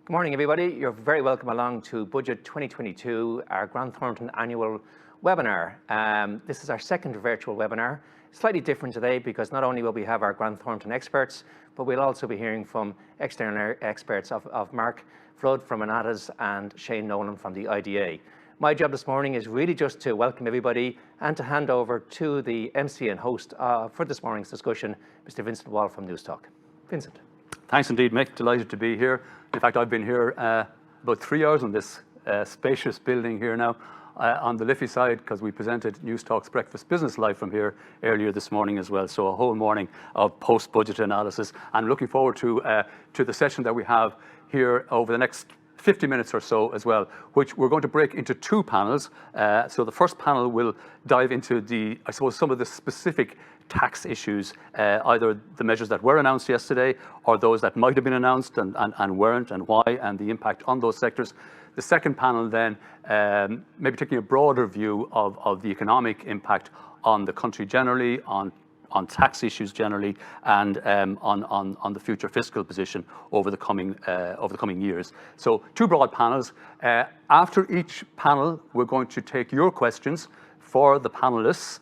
Good morning, everybody. You're very welcome along to Budget 2022, our Grant Thornton annual webinar. This is our second virtual webinar. Slightly different today because not only will we have our Grant Thornton experts, but we'll also be hearing from external experts of Mark Flood from Anatas and Shane Nolan from the IDA. My job this morning is really just to welcome everybody and to hand over to the MC and host for this morning's discussion, Mr. Vincent Wall from Newstalk. Vincent. Thanks indeed, Mick. Delighted to be here. In fact, I've been here about 3 hours in this spacious building here now on the Liffey side, because we presented Newstalk's Breakfast Business Live from here earlier this morning as well. So a whole morning of post-budget analysis. I'm looking forward to the session that we have here over the next 50 minutes or so as well, which we're going to break into two panels. So the first panel will dive into some of the specific tax issues, either the measures that were announced yesterday or those that might have been announced and weren't, and why, and the impact on those sectors. The second panel then, maybe taking a broader view of the economic impact on the country generally, on tax issues generally, and on the future fiscal position over the coming years. So two broad panels. After each panel, we're going to take your questions for the panelists.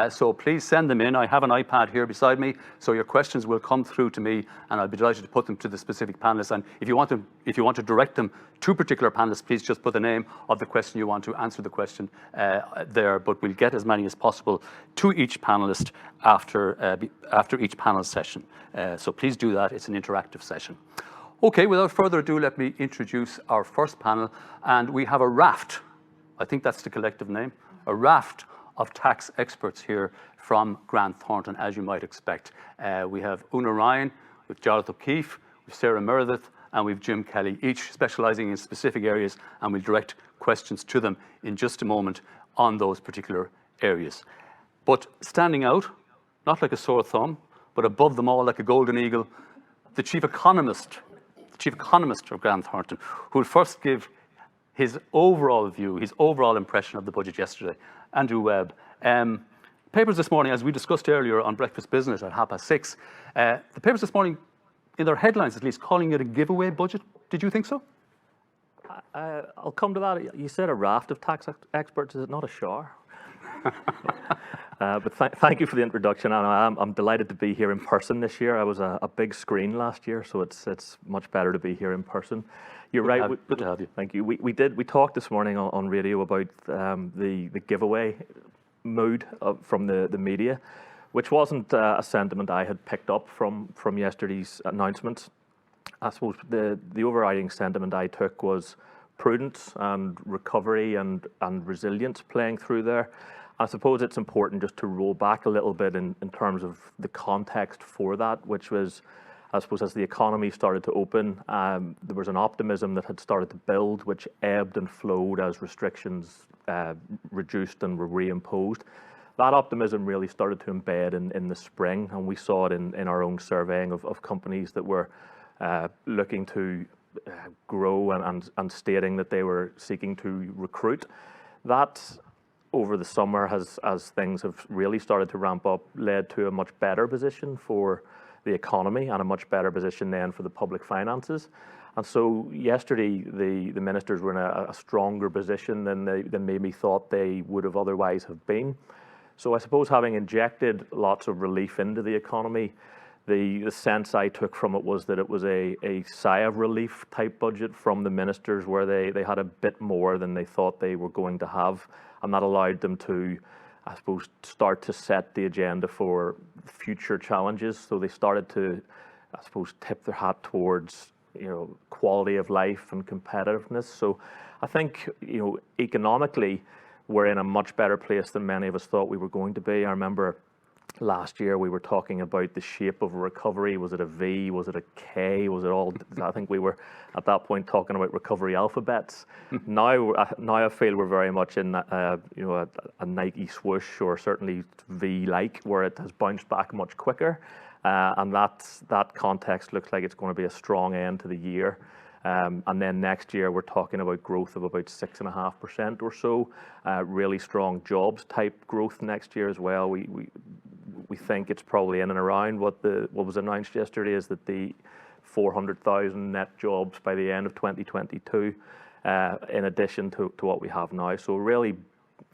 So please send them in. I have an iPad here beside me, so your questions will come through to me, and I'll be delighted to put them to the specific panelists. And if you want to direct them to particular panelists, please just put the name of the question you want to answer the question there. But we'll get as many as possible to each panelist after each panel session. So please do that. It's an interactive session. Okay, without further ado, let me introduce our first panel. And we have a raft. I think that's the collective name. A raft of tax experts here from Grant Thornton, as you might expect. We have Una Ryan, with Jarlath O'Keefe, with Sarah Meredith, and we've Jim Kelly, each specialising in specific areas, and we'll direct questions to them in just a moment on those particular areas. But standing out, not like a sore thumb, but above them all like a golden eagle, the chief economist of Grant Thornton, who will first give his overall view, his overall impression of the budget yesterday. Andrew Webb. Papers this morning, as we discussed earlier on Breakfast Business at 6:30, the papers this morning, in their headlines at least, calling it a giveaway budget. Did you think so? I'll come to that. You said a raft of tax experts. Is it not a shower? But thank you for the introduction, and I'm delighted to be here in person this year. I was a big screen last year, so it's much better to be here in person. You're right. Good to have you. Thank you. We talked this morning on radio about the giveaway mood from the media, which wasn't a sentiment I had picked up from yesterday's announcements. I suppose the overriding sentiment I took was prudence and recovery and resilience playing through there. I suppose it's important just to roll back a little bit in terms of the context for that, which was, I suppose, as the economy started to open, there was an optimism that had started to build, which ebbed and flowed as restrictions reduced and were reimposed. That optimism really started to embed in the spring, and we saw it in our own surveying of companies that were looking to grow and stating that they were seeking to recruit. That, over the summer, as things have really started to ramp up, led to a much better position for the economy and a much better position then for the public finances. And so yesterday, the ministers were in a stronger position than maybe thought they would have otherwise have been. So I suppose, having injected lots of relief into the economy, the sense I took from it was that it was a sigh of relief type budget from the ministers, where they had a bit more than they thought they were going to have, and that allowed them to, I suppose, start to set the agenda for future challenges. So they started to, I suppose, tip their hat towards, quality of life and competitiveness. So I think, economically, we're in a much better place than many of us thought we were going to be. I remember last year we were talking about the shape of a recovery. Was it a V? Was it a K? Was it all? I think we were at that point talking about recovery alphabets. Now I feel we're very much in a Nike swoosh, or certainly V-like, where it has bounced back much quicker. And that context looks like it's going to be a strong end to the year. And then next year, we're talking about growth of about 6.5% or so. Really strong jobs type growth next year as well. We think it's probably in and around what was announced yesterday, is that the 400,000 net jobs by the end of 2022, in addition to what we have now. So really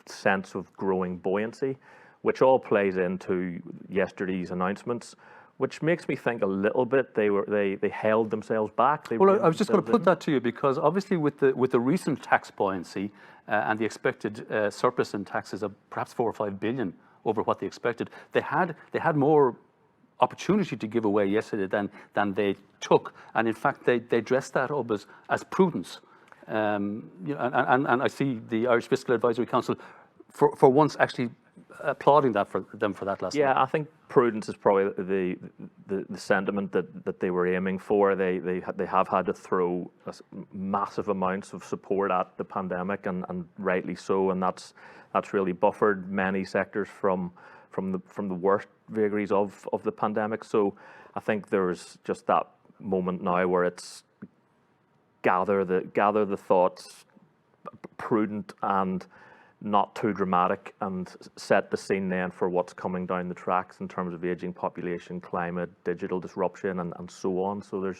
sense of growing buoyancy, which all plays into yesterday's announcements, which makes me think a little bit they held themselves back. Well, I was just going to put that to you, because obviously with the recent tax buoyancy and the expected surplus in taxes of perhaps 4 or 5 billion over what they expected, they had more opportunity to give away yesterday than they took, and in fact they dressed that up as prudence. And I see the Irish Fiscal Advisory Council for once actually applauding that for that last night. Yeah, I think prudence is probably the sentiment that they were aiming for. They have had to throw massive amounts of support at the pandemic, and rightly so, and that's really buffered many sectors from the worst vagaries of the pandemic. So I think there's just that moment now where it's gather the thoughts, prudent and not too dramatic, and set the scene then for what's coming down the tracks in terms of aging population, climate, digital disruption, and so on. So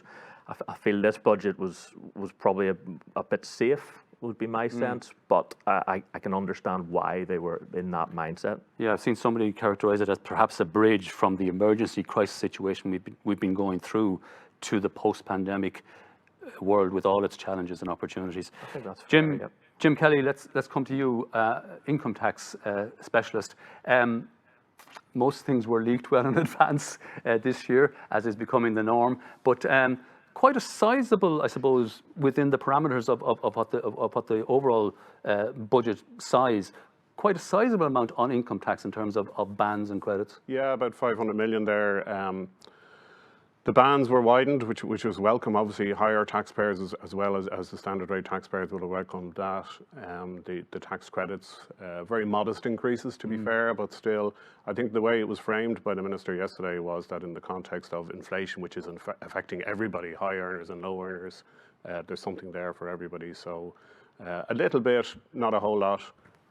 I feel this budget was probably a bit safe, would be my sense, but I can understand why they were in that mindset. Yeah, I've seen somebody characterise it as perhaps a bridge from the emergency crisis situation we've been going through to the post-pandemic world with all its challenges and opportunities. I think that's Jim. fair, yep. Jim Kelly, let's come to you, income tax specialist. Most things were leaked well in advance this year, as is becoming the norm, but quite a sizable, I suppose, within the parameters of what the overall budget size, quite a sizable amount on income tax in terms of bans and credits. Yeah, about 500 million there. The bands were widened, which was welcome. Obviously, higher taxpayers as well as the standard rate taxpayers would have welcomed that. The tax credits, very modest increases to be fair, but still, I think the way it was framed by the Minister yesterday was that in the context of inflation, which is affecting everybody, high earners and low earners, there's something there for everybody. So a little bit, not a whole lot.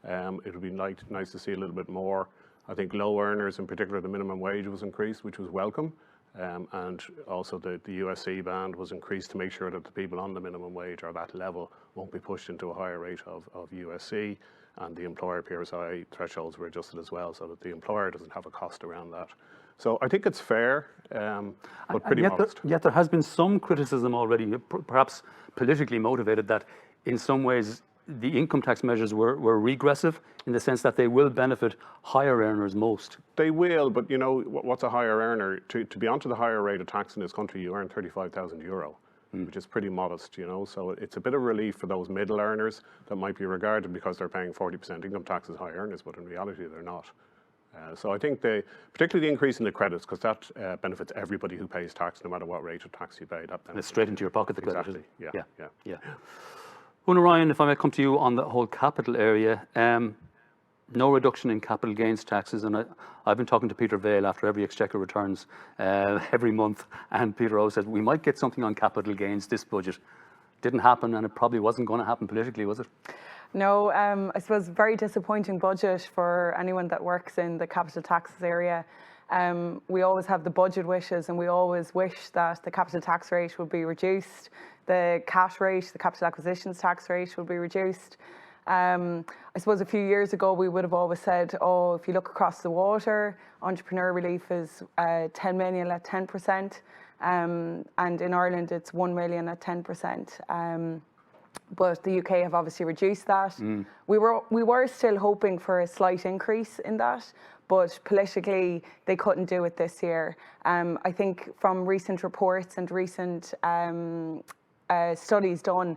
It would be nice to see a little bit more. I think low earners, in particular, the minimum wage was increased, which was welcome. And also the USC band was increased to make sure that the people on the minimum wage or that level won't be pushed into a higher rate of USC, and the employer PRSI thresholds were adjusted as well, so that the employer doesn't have a cost around that. So I think it's fair, but pretty modest. Yet there has been some criticism already, perhaps politically motivated, that in some ways the income tax measures were regressive in the sense that they will benefit higher earners most. They will, but you know, what's a higher earner? To be onto the higher rate of tax in this country, you earn 35,000 euro, which is pretty modest, you know. So it's a bit of relief for those middle earners that might be regarded, because they're paying 40% income tax as high earners, but in reality they're not. So I think particularly the increase in the credits, because that benefits everybody who pays tax, no matter what rate of tax you pay. And it's straight into your pocket, the credit. Exactly. Yeah. Una Ryan, if I may come to you on the whole capital area, no reduction in capital gains taxes, and I've been talking to Peter Vail after every Exchequer returns every month, and Peter always said we might get something on capital gains this budget. Didn't happen, and it probably wasn't going to happen politically, was it? No, I suppose very disappointing budget for anyone that works in the capital taxes area. We always have the budget wishes, and we always wish that the capital tax rate would be reduced, the cash rate, the capital acquisitions tax rate would be reduced. I suppose a few years ago we would have always said, oh, if you look across the water, entrepreneur relief is 10 million at 10%, and in Ireland it's 1 million at 10%. But the UK have obviously reduced that. We were still hoping for a slight increase in that, but politically they couldn't do it this year. I think from recent reports and recent studies done,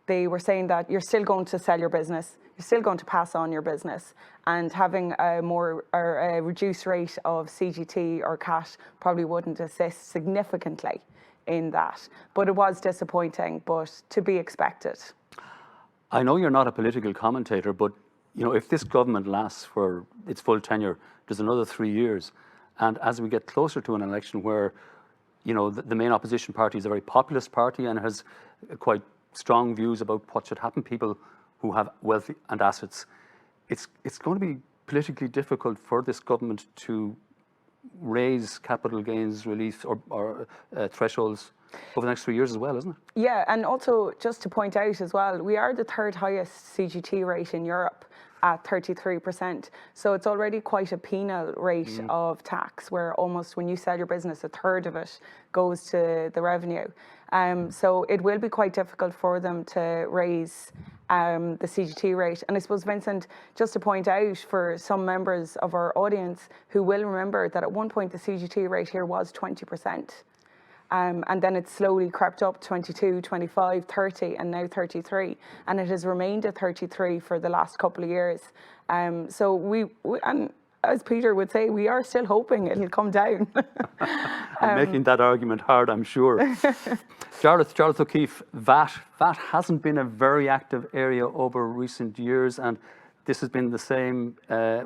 they were saying that you're still going to sell your business, you're still going to pass on your business, and having a reduced rate of CGT or cash probably wouldn't assist significantly in that. But it was disappointing, but to be expected. I know you're not a political commentator, but you know, if this government lasts for its full tenure, there's another 3 years, and as we get closer to an election where, you know, the main opposition party is a very populist party and has quite strong views about what should happen, people who have wealth and assets, it's going to be politically difficult for this government to raise capital gains relief or thresholds over the next 3 years as well, isn't it? Yeah, and also just to point out as well, we are the third highest CGT rate in Europe at 33%. So it's already quite a penal rate of tax, where almost when you sell your business, a third of it goes to the revenue. So it will be quite difficult for them to raise the CGT rate. And I suppose, Vincent, just to point out for some members of our audience who will remember that at one point the CGT rate here was 20%. And then it slowly crept up 22, 25, 30, and now 33. And it has remained at 33 for the last couple of years. So we and as Peter would say, we are still hoping it'll come down. I'm making that argument hard, I'm sure. Jarlath O'Keefe, VAT hasn't been a very active area over recent years, and this has been the same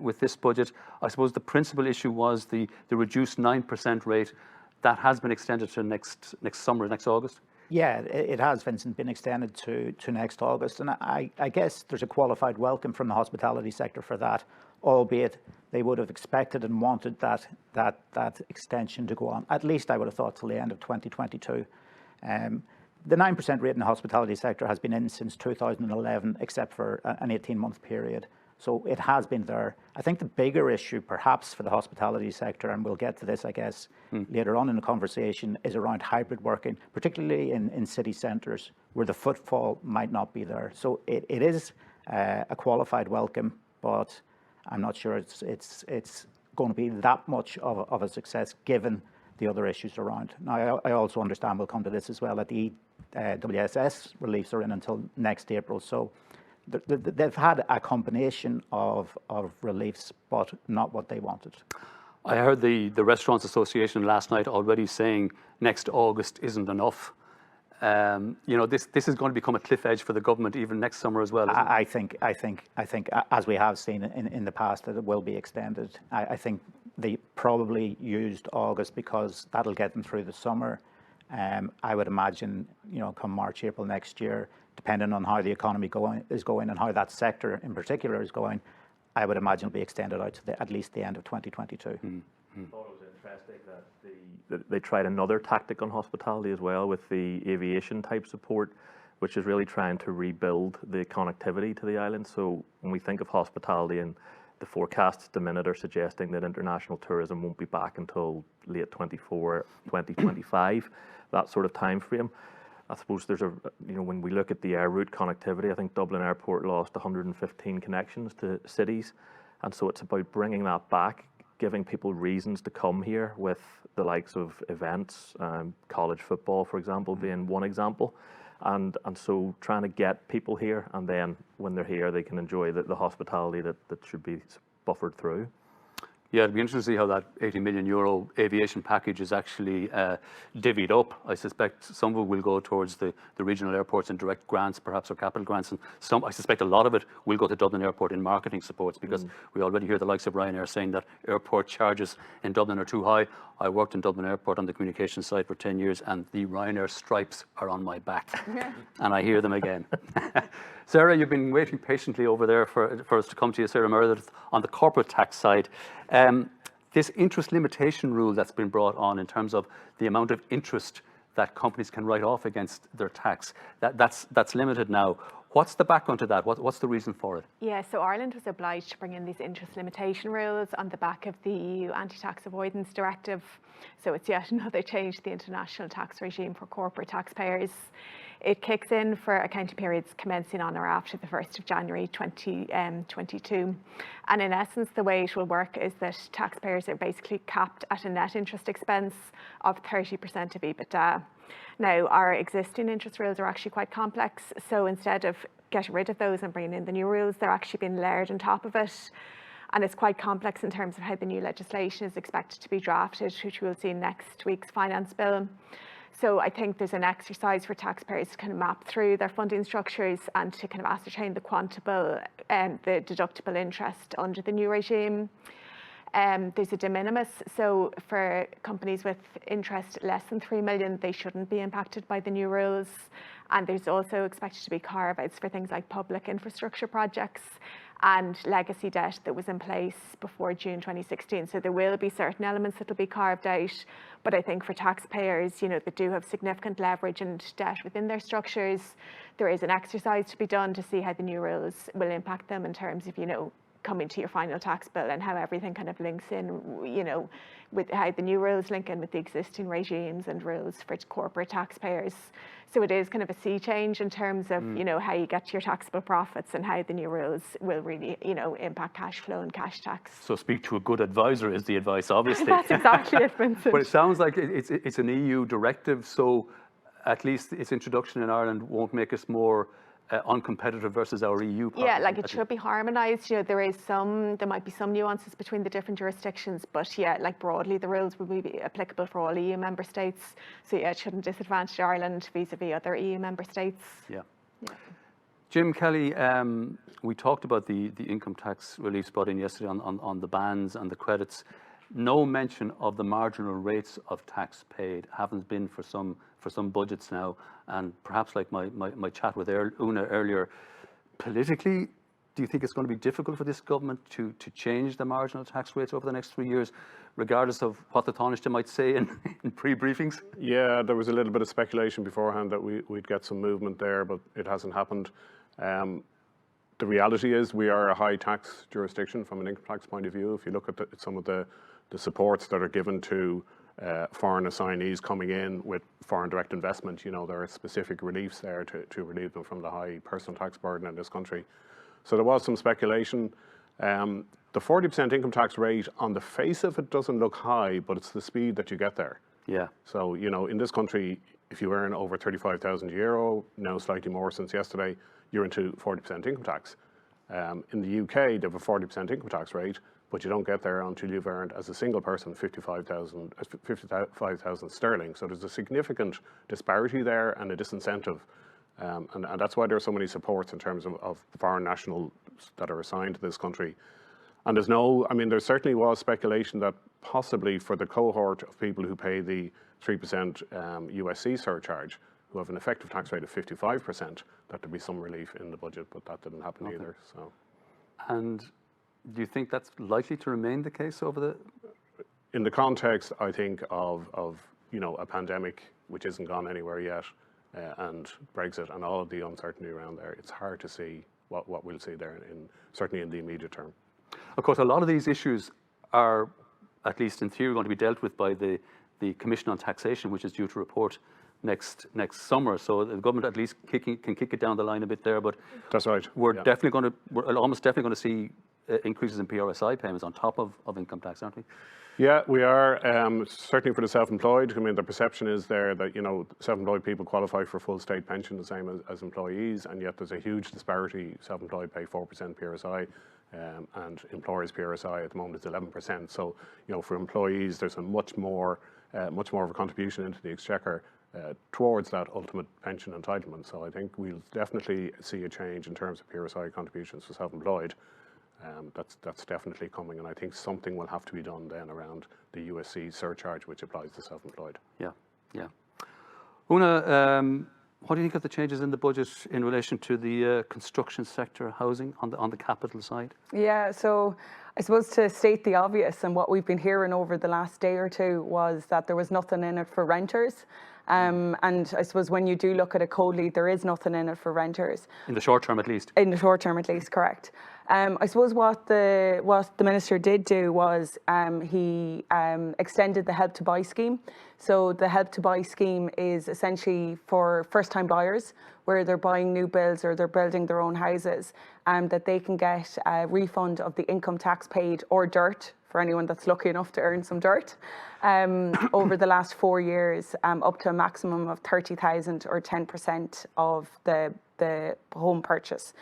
with this budget. I suppose the principal issue was the reduced 9% rate. That has been extended to next summer, next August? Yeah, it has, Vincent, been extended to next August. And I guess there's a qualified welcome from the hospitality sector for that, albeit they would have expected and wanted that extension to go on. At least I would have thought till the end of 2022. The 9% rate in the hospitality sector has been in since 2011, except for an 18-month period. So it has been there. I think the bigger issue, perhaps, for the hospitality sector, and we'll get to this, I guess, later on in the conversation, is around hybrid working, particularly in city centres where the footfall might not be there. So it is a qualified welcome, but I'm not sure it's going to be that much of a success given the other issues around. Now, I also understand, we'll come to this as well, that the WSS reliefs are in until next April. So they've had a combination of reliefs, but not what they wanted. I heard the Restaurants Association last night already saying next August isn't enough. This is going to become a cliff edge for the government even next summer as well. I think, as we have seen in the past, that it will be extended. I think they probably used August because that'll get them through the summer. I would imagine, come March, April next year, depending on how the economy is going and how that sector in particular is going, I would imagine it'll be extended out to at least the end of 2022. I thought it was interesting that they tried another tactic on hospitality as well with the aviation type support, which is really trying to rebuild the connectivity to the island. So when we think of hospitality, and the forecasts at the minute are suggesting that international tourism won't be back until late 24, 2025, that sort of time frame. I suppose there's when we look at the air route connectivity, I think Dublin Airport lost 115 connections to cities. And so it's about bringing that back, giving people reasons to come here with the likes of events, college football, for example, being one example. And so trying to get people here, and then when they're here, they can enjoy the hospitality that should be buffered through. Yeah, it'd be interesting to see how that €80 million aviation package is actually divvied up. I suspect some of it will go towards the regional airports in direct grants, perhaps, or capital grants, and I suspect a lot of it will go to Dublin Airport in marketing supports, because we already hear the likes of Ryanair saying that airport charges in Dublin are too high. I worked in Dublin Airport on the communications side for 10 years, and the Ryanair stripes are on my back, and I hear them again. Sarah, you've been waiting patiently over there for us to come to you, Sarah Meredith, on the corporate tax side. This interest limitation rule that's been brought on in terms of the amount of interest that companies can write off against their tax, that's limited now. What's the background to that? What's the reason for it? Yeah, so Ireland was obliged to bring in these interest limitation rules on the back of the EU Anti-Tax Avoidance Directive. So it's yet another change to the international tax regime for corporate taxpayers. It kicks in for accounting periods commencing on or after the 1st of January 2022. And in essence, the way it will work is that taxpayers are basically capped at a net interest expense of 30% of EBITDA. Now, our existing interest rules are actually quite complex, so instead of getting rid of those and bringing in the new rules, they're actually being layered on top of it. And it's quite complex in terms of how the new legislation is expected to be drafted, which we'll see in next week's finance bill. So I think there's an exercise for taxpayers to kind of map through their funding structures and to kind of ascertain the quantable and the deductible interest under the new regime. There's a de minimis, so for companies with interest less than 3 million, they shouldn't be impacted by the new rules. And there's also expected to be carve-outs for things like public infrastructure projects. and legacy debt that was in place before June 2016. So there will be certain elements that will be carved out, but I think for taxpayers, that do have significant leverage and debt within their structures, there is an exercise to be done to see how the new rules will impact them in terms of, coming to your final tax bill and how everything kind of links in, with how the new rules link in with the existing regimes and rules for corporate taxpayers. So it is kind of a sea change in terms of, how you get to your taxable profits and how the new rules will really, impact cash flow and cash tax. So speak to a good advisor is the advice, obviously. That's exactly it, Vincent. But it sounds like it's an EU directive, so at least its introduction in Ireland won't make us more uncompetitive versus our EU partners. Yeah, like it should be harmonised. There might be some nuances between the different jurisdictions, but yeah, like broadly the rules will be applicable for all EU member states. So yeah, it shouldn't disadvantage Ireland vis-a-vis other EU member states. Yeah. Jim Kelly, we talked about the income tax reliefs brought in yesterday on the bans and the credits. No mention of the marginal rates of tax paid. Haven't been for some budgets now, and perhaps like my chat with Una earlier, politically, do you think it's going to be difficult for this government to change the marginal tax rates over the next 3 years, regardless of what the Taoiseach might say in pre-briefings? Yeah, there was a little bit of speculation beforehand that we'd get some movement there, but it hasn't happened. The reality is we are a high tax jurisdiction from an income tax point of view. If you look at some of the supports that are given to foreign assignees coming in with foreign direct investment, there are specific reliefs there to relieve them from the high personal tax burden in this country. So there was some speculation. The 40% income tax rate, on the face of it, doesn't look high, but it's the speed that you get there. Yeah. So, in this country, if you earn over €35,000, now slightly more since yesterday, you're into 40% income tax. In the UK, they have a 40% income tax rate, but you don't get there until you've earned, as a single person, 55,000 sterling. So there's a significant disparity there and a disincentive. And that's why there are so many supports in terms of foreign nationals that are assigned to this country. And there certainly was speculation that possibly for the cohort of people who pay the 3% USC surcharge, who have an effective tax rate of 55%, that there'd be some relief in the budget, but that didn't happen either. So. And do you think that's likely to remain the case in the context, I think, of a pandemic which isn't gone anywhere yet, and Brexit and all of the uncertainty around there, it's hard to see what we'll see there, certainly in the immediate term. Of course, a lot of these issues are, at least in theory, going to be dealt with by the Commission on Taxation, which is due to report next summer. So the government at least can kick it down the line a bit there. But that's right. We're almost definitely going to see increases in PRSI payments on top of income tax, aren't we? Yeah, we are. Certainly for the self-employed. The perception is there that self-employed people qualify for full state pension the same as employees, and yet there's a huge disparity. Self-employed pay 4% PRSI, and employers' PRSI at the moment is 11%. So for employees, there's a much more of a contribution into the exchequer towards that ultimate pension entitlement. So I think we'll definitely see a change in terms of PRSI contributions for self-employed. That's definitely coming, and I think something will have to be done then around the USC surcharge, which applies to self-employed. Yeah. Una, what do you think of the changes in the budget in relation to the construction sector, housing, on the capital side? Yeah, so I suppose to state the obvious, and what we've been hearing over the last day or two, was that there was nothing in it for renters. And I suppose when you do look at a code lead, there is nothing in it for renters. In the short term, at least. In the short term, at least, correct. I suppose what the minister did do was he extended the Help to Buy scheme. So the Help to Buy scheme is essentially for first-time buyers, where they're buying new builds or they're building their own houses, that they can get a refund of the income tax paid or dirt, for anyone that's lucky enough to earn some dirt, over the last 4 years, up to a maximum of 30,000 or 10% of the home purchase.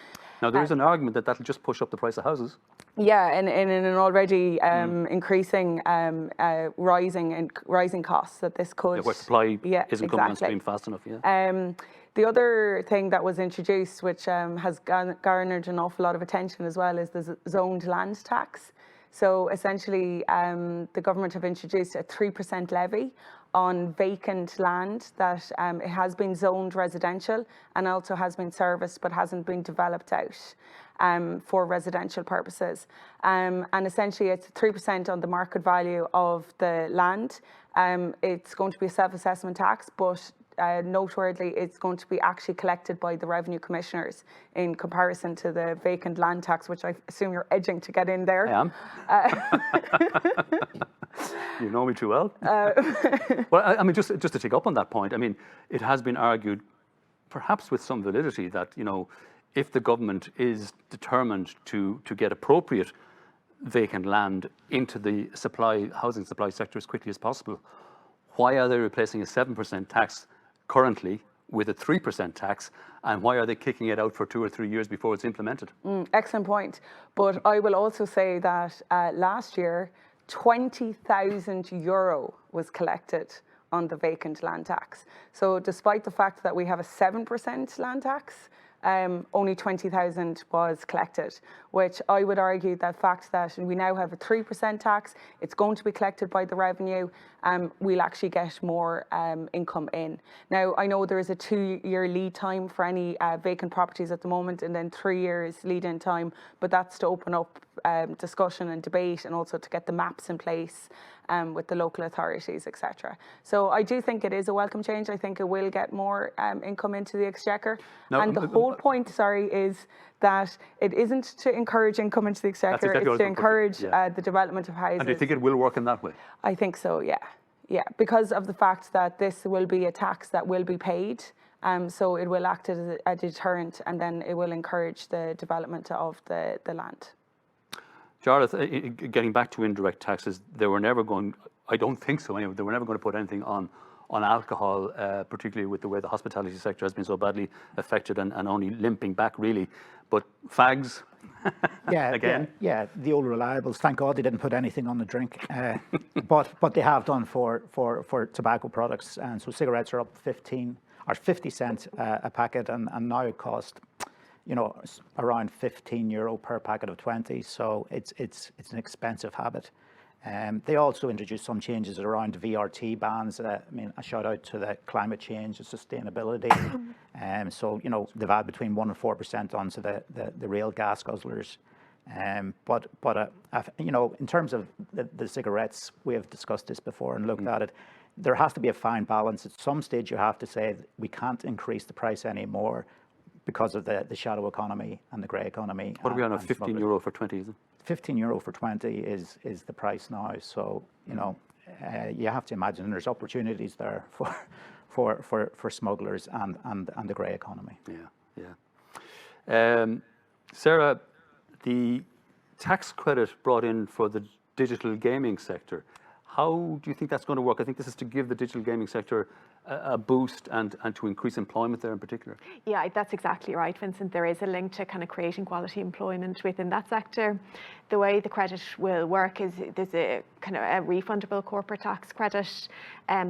Now, there is an argument that that'll just push up the price of houses. Yeah, and in an already increasing, rising costs that this could... Yeah, where supply isn't coming on stream fast enough, yeah. The other thing that was introduced, which has garnered an awful lot of attention as well, is the zoned land tax. So essentially, the government have introduced a 3% levy on vacant land that it has been zoned residential and also has been serviced but hasn't been developed out for residential purposes. And essentially it's 3% on the market value of the land. It's going to be a self-assessment tax, but noteworthy, it's going to be actually collected by the revenue commissioners in comparison to the vacant land tax, which I assume you're edging to get in there. I am. You know me too well. Well, I mean, just to take up on that point, I mean, it has been argued, perhaps with some validity, that, you know, if the government is determined to get appropriate vacant land into the housing supply sector as quickly as possible, why are they replacing a 7% tax currently with a 3% tax, and why are they kicking it out for 2 or 3 years before it's implemented? Excellent point. But I will also say that last year, €20,000 was collected on the vacant land tax. So despite the fact that we have a 7% land tax, only 20,000 was collected, which I would argue the fact that we now have a 3% tax, it's going to be collected by the revenue, we'll actually get more income in. Now, I know there is a 2-year lead time for any vacant properties at the moment, and then 3 years lead-in time, but that's to open up discussion and debate, and also to get the maps in place with the local authorities, etc. So I do think it is a welcome change. I think it will get more income into the exchequer. Now, and the whole point, is that it isn't to encourage income into the exchequer, exactly, it's to encourage the development of houses. And do you think it will work in that way? I think so, yeah. Yeah, because of the fact that this will be a tax that will be paid. So it will act as a deterrent, and then it will encourage the development of the land. Jarlath, getting back to indirect taxes, they were never going, I don't think so anyway, they were never going to put anything on alcohol, particularly with the way the hospitality sector has been so badly affected and only limping back really. But fags, again? Yeah, the old reliables. Thank God they didn't put anything on the drink. But they have done for tobacco products. And so cigarettes are up 50 cents a packet, and now it costs, you know, around €15 per packet of 20. So it's an expensive habit. They also introduced some changes around VRT bans. I mean, a shout out to the climate change and sustainability. So, you know, they've added between 1% and 4% onto the real gas guzzlers. But you know, in terms of the cigarettes, we have discussed this before and looked at it. There has to be a fine balance. At some stage, you have to say we can't increase the price anymore because of the shadow economy and the grey economy. What are we on, €15 for 20, is it? €15 for 20 is the price now. So, you know, you have to imagine there's opportunities there for smugglers and the grey economy. Yeah. Sarah, the tax credit brought in for the digital gaming sector, how do you think that's going to work? I think this is to give the digital gaming sector a boost and to increase employment there in particular. Yeah, that's exactly right, Vincent. There is a link to kind of creating quality employment within that sector. The way the credit will work is there's a kind of a refundable corporate tax credit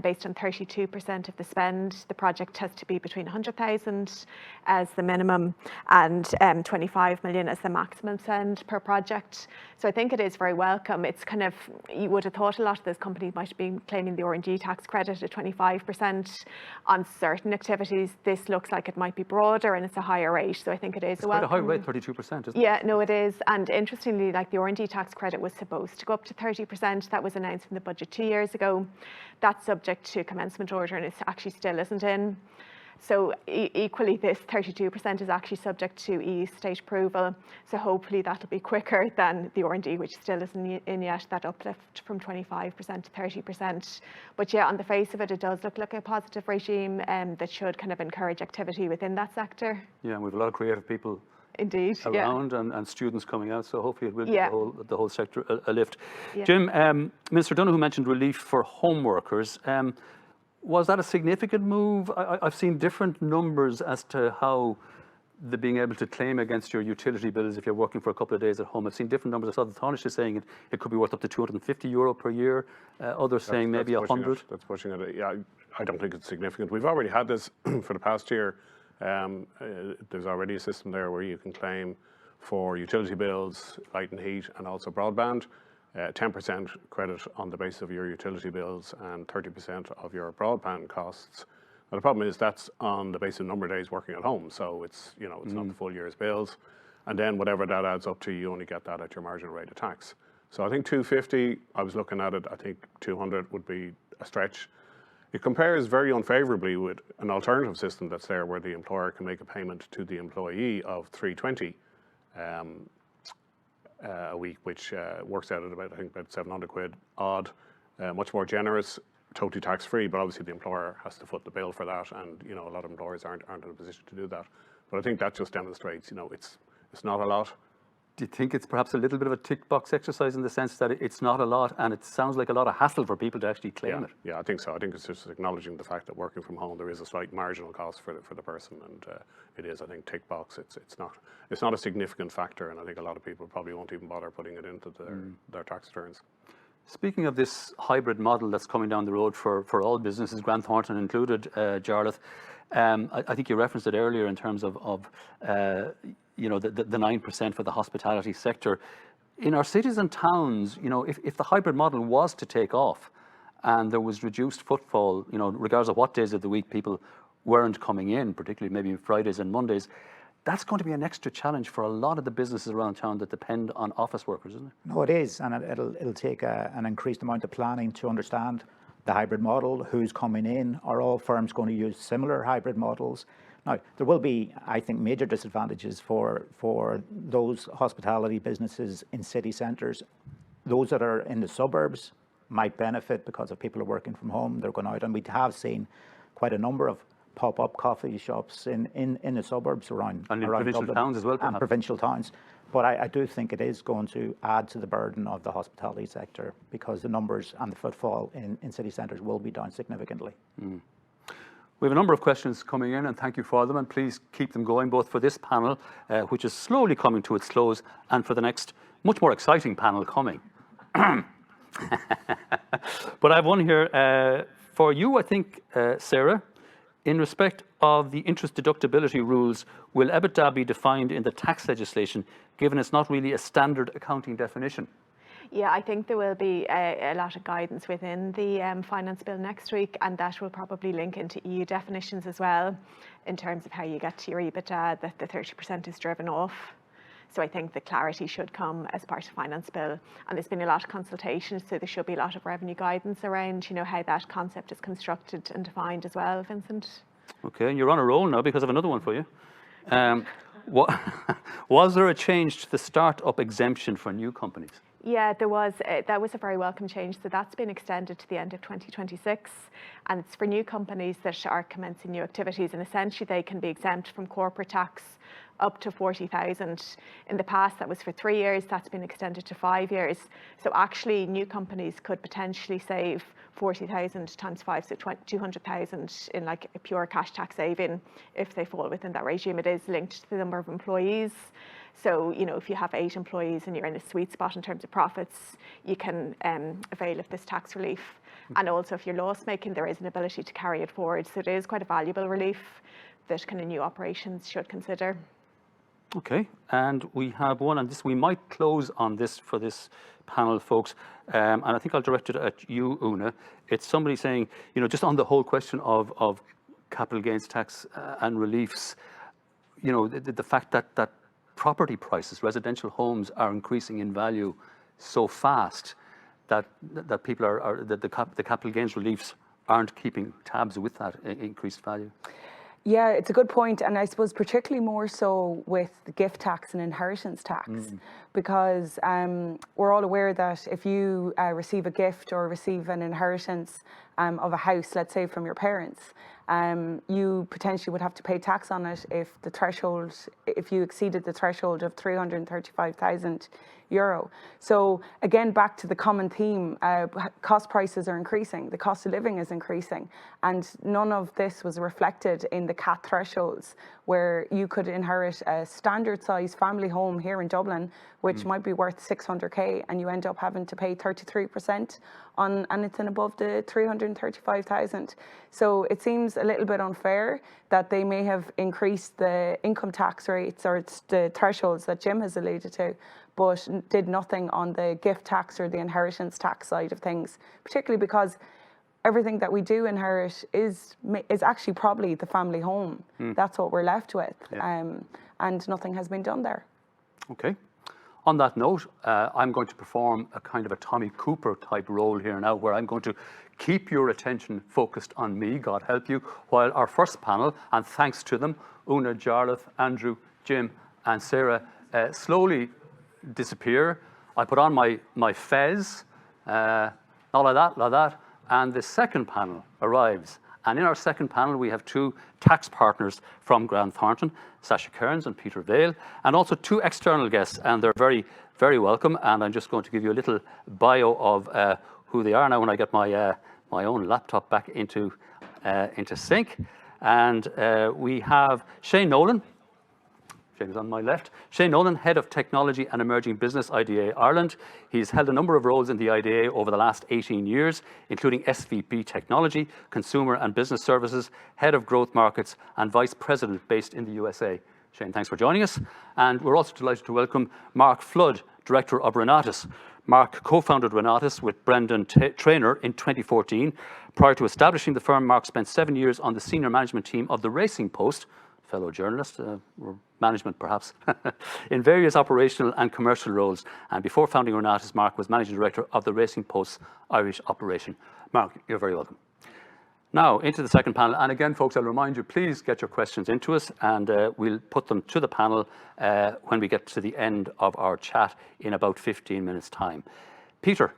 based on 32% of the spend. The project has to be between 100,000 as the minimum and 25 million as the maximum spend per project. So I think it is very welcome. It's kind of, you would have thought a lot of those companies might be claiming the R&D tax credit at 25% on certain activities. This looks like it might be broader and it's a higher rate. So I think it is it's quite a high rate, 32%, isn't it? Yeah, no, it is. And interestingly, like the R&D tax credit was supposed to go up to 30%. That was announced in the budget 2 years ago. That's subject to commencement order, and it actually still isn't in. So equally, this 32% is actually subject to EU state approval. So hopefully that'll be quicker than the R&D, which still isn't in yet, that uplift from 25% to 30%. But yeah, on the face of it, it does look like a positive regime that should kind of encourage activity within that sector. Yeah, and we have a lot of creative people indeed around, and students coming out, so hopefully it will give the whole sector a lift. Yeah. Jim, Minister Donoghue mentioned relief for home workers. Was that a significant move? I've seen different numbers as to how the being able to claim against your utility bills if you're working for a couple of days at home. I've seen different numbers. I saw the Taoiseach is saying it could be worth up to €250 per year. Others saying maybe 100. That's pushing it. Yeah, I don't think it's significant. We've already had this for the past year. There's already a system there where you can claim for utility bills, light and heat, and also broadband. 10% credit on the basis of your utility bills and 30% of your broadband costs. Now, the problem is that's on the basis of number of days working at home, so it's it's not the full year's bills, and then whatever that adds up to, you only get that at your marginal rate of tax. So I think 250. I was looking at it. I think 200 would be a stretch. It compares very unfavourably with an alternative system that's there, where the employer can make a payment to the employee of 320 a week, which works out at about 700 quid odd, much more generous, totally tax free, but obviously the employer has to foot the bill for that, and a lot of employers aren't in a position to do that. But I think that just demonstrates it's not a lot. Do you think it's perhaps a little bit of a tick box exercise in the sense that it's not a lot, and it sounds like a lot of hassle for people to actually claim it? Yeah, I think so. I think it's just acknowledging the fact that working from home, there is a slight marginal cost for the person, and it is, I think, tick box. It's not a significant factor, and I think a lot of people probably won't even bother putting it into their tax returns. Speaking of this hybrid model that's coming down the road for all businesses, Grant Thornton included, Jarlath, I think you referenced it earlier in terms of the 9% for the hospitality sector. In our cities and towns, if the hybrid model was to take off and there was reduced footfall, regardless of what days of the week people weren't coming in, particularly maybe Fridays and Mondays, that's going to be an extra challenge for a lot of the businesses around town that depend on office workers, isn't it? No, it is, and it'll take an increased amount of planning to understand the hybrid model, who's coming in. Are all firms going to use similar hybrid models? Now, there will be, I think, major disadvantages for those hospitality businesses in city centres. Those that are in the suburbs might benefit because if people are working from home, they're going out, and we have seen quite a number of pop-up coffee shops in the suburbs around provincial Dublin, towns as well, perhaps. and provincial towns. But I do think it is going to add to the burden of the hospitality sector, because the numbers and the footfall in city centres will be down significantly. We have a number of questions coming in, and thank you for them, and please keep them going, both for this panel, which is slowly coming to its close, and for the next much more exciting panel coming. But I have one here for you, I think, Sarah. In respect of the interest deductibility rules, will EBITDA be defined in the tax legislation, given it's not really a standard accounting definition? Yeah, I think there will be a lot of guidance within the finance bill next week, and that will probably link into EU definitions as well, in terms of how you get to your EBITDA, that the 30% is driven off. So I think the clarity should come as part of finance bill, and there's been a lot of consultation, so there should be a lot of revenue guidance around, how that concept is constructed and defined as well, Vincent. Okay, you're on a roll now, because I have another one for you. Was there a change to the start-up exemption for new companies? Yeah, there was. That was a very welcome change. So that's been extended to the end of 2026, and it's for new companies that are commencing new activities, and essentially they can be exempt from corporate tax up to 40,000. In the past, that was for 3 years. That's been extended to 5 years. So actually, new companies could potentially save 40,000 times 5, so 200,000 in like a pure cash tax saving if they fall within that regime. It is linked to the number of employees. So, if you have 8 employees and you're in a sweet spot in terms of profits, you can avail of this tax relief. And also, if you're loss making, there is an ability to carry it forward. So it is quite a valuable relief that kind of new operations should consider. Okay, and we have one, and this we might close on this for this panel, folks. And I think I'll direct it at you, Una. It's somebody saying, just on the whole question of capital gains tax and reliefs, the fact that property prices, residential homes, are increasing in value so fast that people that the capital gains reliefs aren't keeping tabs with that increased value. Yeah, it's a good point, and I suppose particularly more so with the gift tax and inheritance tax, because we're all aware that if you receive a gift or receive an inheritance of a house, let's say from your parents, you potentially would have to pay tax on it if you exceeded the threshold of €335,000. So again, back to the common theme, cost prices are increasing, the cost of living is increasing, and none of this was reflected in the CAT thresholds, where you could inherit a standard size family home here in Dublin, which might be worth 600k, and you end up having to pay 33% on anything above the 335,000. So it seems a little bit unfair that they may have increased the income tax rates or it's the thresholds that Jim has alluded to, but did nothing on the gift tax or the inheritance tax side of things, particularly because everything that we do inherit is actually probably the family home. That's what we're left with, and nothing has been done there. Okay. On that note, I'm going to perform a kind of a Tommy Cooper type role here now, where I'm going to keep your attention focused on me, God help you, while our first panel, and thanks to them, Una, Jarlath, Andrew, Jim and Sarah, slowly disappear. I put on my fez, not like that, and the second panel arrives. And in our second panel, we have two tax partners from Grant Thornton, Sasha Kearns and Peter Vale, and also two external guests, and they're very, very welcome. And I'm just going to give you a little bio of who they are now when I get my my own laptop back into sync. And we have Shane Nolan. Shane's on my left. Shane Nolan, Head of Technology and Emerging Business, IDA Ireland. He's held a number of roles in the IDA over the last 18 years, including SVP Technology, Consumer and Business Services, Head of Growth Markets, and Vice President based in the USA. Shane, thanks for joining us. And we're also delighted to welcome Mark Flood, Director of Renatus. Mark co-founded Renatus with Brendan Traynor in 2014. Prior to establishing the firm, Mark spent 7 years on the senior management team of the Racing Post, fellow journalist, or management perhaps, in various operational and commercial roles. And before founding Renatus, Mark was Managing Director of the Racing Post's Irish operation. Mark, you're very welcome. Now, into the second panel. And again, folks, I'll remind you, please get your questions into us, and we'll put them to the panel when we get to the end of our chat in about 15 minutes' time. Peter,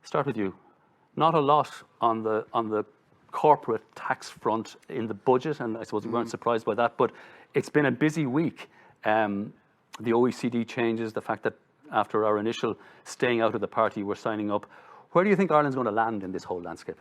start with you. Not a lot on the corporate tax front in the budget, and I suppose we weren't surprised by that, but it's been a busy week. The OECD changes, the fact that after our initial staying out of the party, we're signing up. Where do you think Ireland's going to land in this whole landscape?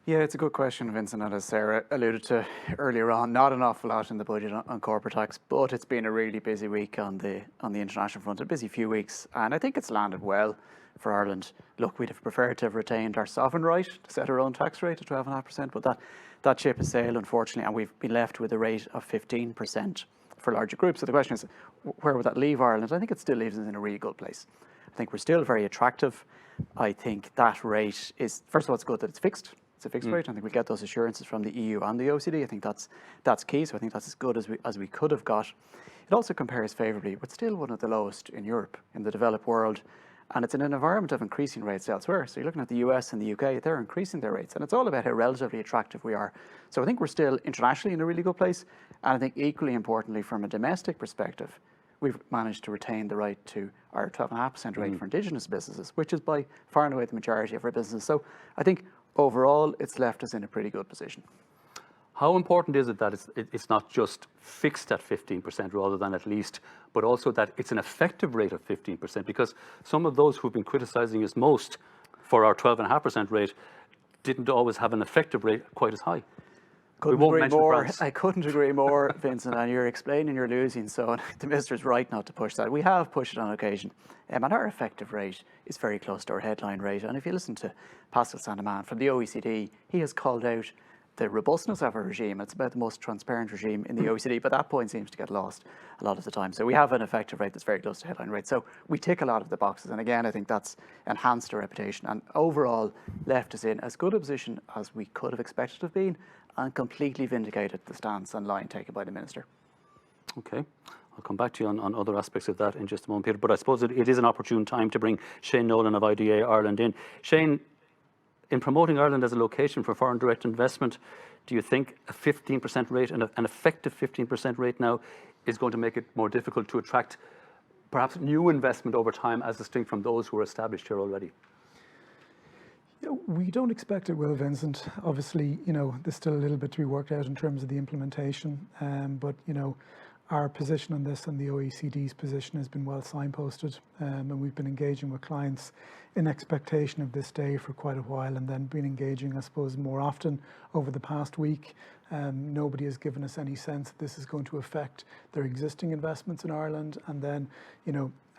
Yeah, it's a good question, Vincent, and as Sarah alluded to earlier on, not an awful lot in the budget on corporate tax, but it's been a really busy week on the international front, a busy few weeks, and I think it's landed well for Ireland. Look, we'd have preferred to have retained our sovereign right to set our own tax rate at 12.5%, but that ship has sailed, unfortunately, and we've been left with a rate of 15% for larger groups. So the question is, where would that leave Ireland? I think it still leaves us in a really good place. I think we're still very attractive. I think that rate is, first of all, it's good that it's fixed. It's a fixed rate. I think we get those assurances from the EU and the OECD. I think that's key. So I think that's as good as we could have got. It also compares favourably, but still one of the lowest in Europe, in the developed world. And it's in an environment of increasing rates elsewhere. So you're looking at the US and the UK, they're increasing their rates. And it's all about how relatively attractive we are. So I think we're still internationally in a really good place. And I think equally importantly, from a domestic perspective, we've managed to retain the right to our 12.5% rate for Indigenous businesses, which is by far and away the majority of our businesses. So I think overall, it's left us in a pretty good position. How important is it that it's not just fixed at 15% rather than at least, but also that it's an effective rate of 15%? Because some of those who've been criticising us most for our 12.5% rate didn't always have an effective rate quite as high. I couldn't agree more, Vincent, and you're explaining you're losing, so the Minister's right not to push that. We have pushed it on occasion, and our effective rate is very close to our headline rate. And if you listen to Pascal Sandeman from the OECD, he has called out the robustness of our regime. It's about the most transparent regime in the OECD, but that point seems to get lost a lot of the time. So we have an effective rate that's very close to headline rate. So we tick a lot of the boxes. And again, I think that's enhanced our reputation and overall left us in as good a position as we could have expected to have been and completely vindicated the stance and line taken by the Minister. Okay. I'll come back to you on other aspects of that in just a moment, Peter. But I suppose it is an opportune time to bring Shane Nolan of IDA Ireland in. Shane, in promoting Ireland as a location for foreign direct investment, do you think a 15% rate, and an effective 15% rate now, is going to make it more difficult to attract perhaps new investment over time as distinct from those who are established here already? We don't expect it will, Vincent. Obviously, there's still a little bit to be worked out in terms of the implementation. But, our position on this and the OECD's position has been well signposted, and we've been engaging with clients in expectation of this day for quite a while, and then been engaging, I suppose, more often over the past week. Nobody has given us any sense that this is going to affect their existing investments in Ireland. And then,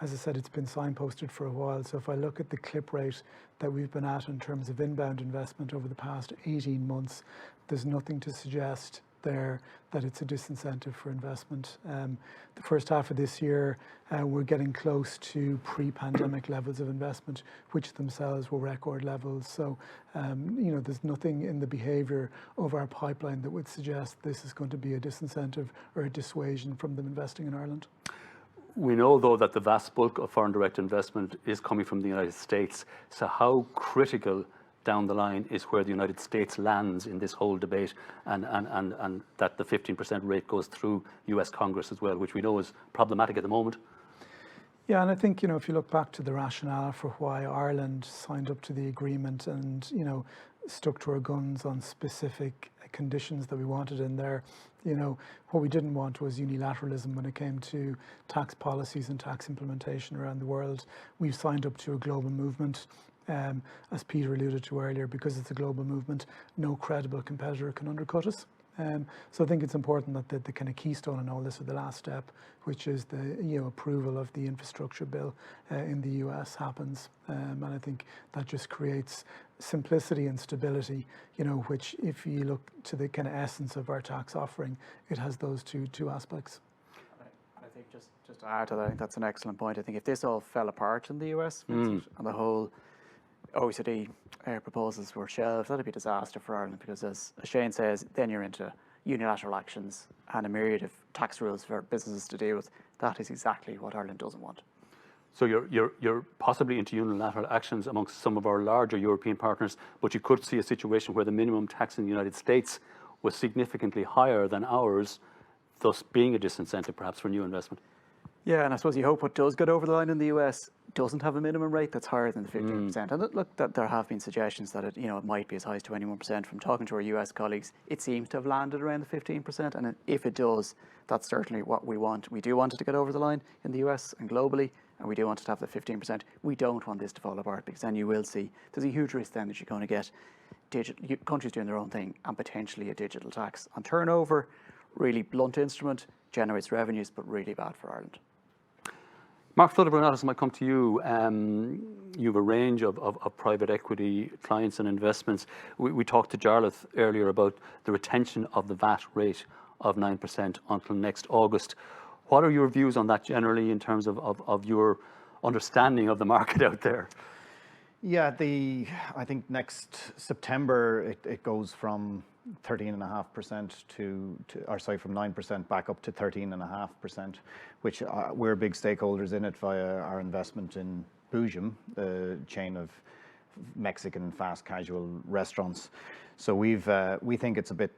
as I said, it's been signposted for a while. So if I look at the clip rate that we've been at in terms of inbound investment over the past 18 months, there's nothing to suggest there that it's a disincentive for investment. The first half of this year, we're getting close to pre-pandemic levels of investment, which themselves were record levels. So, there's nothing in the behaviour of our pipeline that would suggest this is going to be a disincentive or a dissuasion from them investing in Ireland. We know, though, that the vast bulk of foreign direct investment is coming from the United States. So how critical down the line is where the United States lands in this whole debate, and that the 15% rate goes through US Congress as well, which we know is problematic at the moment? Yeah, and I think, if you look back to the rationale for why Ireland signed up to the agreement and, stuck to our guns on specific conditions that we wanted in there, what we didn't want was unilateralism when it came to tax policies and tax implementation around the world. We've signed up to a global movement. As Peter alluded to earlier, because it's a global movement, no credible competitor can undercut us. So I think it's important that the kind of keystone in all this, or the last step, which is the approval of the infrastructure bill in the US, happens. And I think that just creates simplicity and stability, which, if you look to the kind of essence of our tax offering, it has those two aspects. I think just to add to that, I think that's an excellent point. I think if this all fell apart in the US, and the whole OECD proposals were shelved, that'd be a disaster for Ireland, because as Shane says, then you're into unilateral actions and a myriad of tax rules for businesses to deal with. That is exactly what Ireland doesn't want. So you're possibly into unilateral actions amongst some of our larger European partners, but you could see a situation where the minimum tax in the United States was significantly higher than ours, thus being a disincentive perhaps for new investment. Yeah, and I suppose you hope what does get over the line in the US doesn't have a minimum rate that's higher than the 15%. And look, that there have been suggestions that it might be as high as 21%. From talking to our US colleagues, it seems to have landed around the 15%. And if it does, that's certainly what we want. We do want it to get over the line in the US and globally, and we do want it to have the 15%. We don't want this to fall apart, because then you will see there's a huge risk then that you're going to get countries doing their own thing and potentially a digital tax on turnover. Really blunt instrument, generates revenues, but really bad for Ireland. Mark Flood-Brunatis, I might come to you. You have a range of private equity clients and investments. We talked to Jarlath earlier about the retention of the VAT rate of 9% until next August. What are your views on that generally in terms of your understanding of the market out there? Yeah, I think next September it goes from 13.5% from 9% back up to 13.5%, which we're big stakeholders in it via our investment in Boojum, the chain of Mexican fast casual restaurants. So we think it's a bit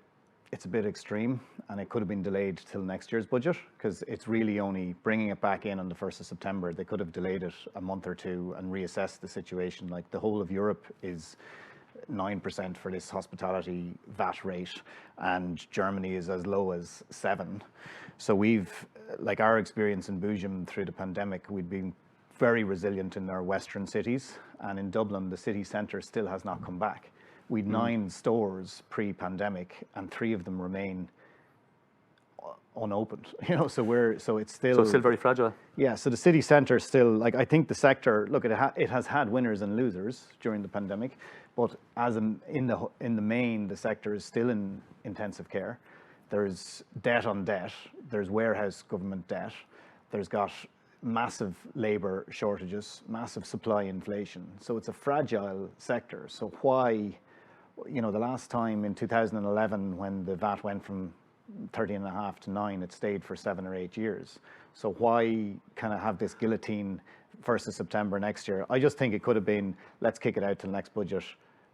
extreme, and it could have been delayed till next year's budget, because it's really only bringing it back in on the 1st of September. They could have delayed it a month or two and reassessed the situation. Like, the whole of Europe is 9% for this hospitality VAT rate, and Germany is as low as 7%. So our experience in Boojum through the pandemic, we've been very resilient in our western cities, and in Dublin, the city centre still has not come back. We'd 9 stores pre-pandemic, and 3 of them remain unopened. So it's still very fragile. Yeah. So the city centre still, I think the sector, look, it has had winners and losers during the pandemic, but in the main, the sector is still in intensive care. There's debt on debt. There's warehouse government debt. There's got massive labour shortages, massive supply inflation. So it's a fragile sector. So why, the last time in 2011, when the VAT went from 13.5 to 9, it stayed for 7 or 8 years. So why kind of have this guillotine 1st of September next year? I just think it could have been, let's kick it out till next budget,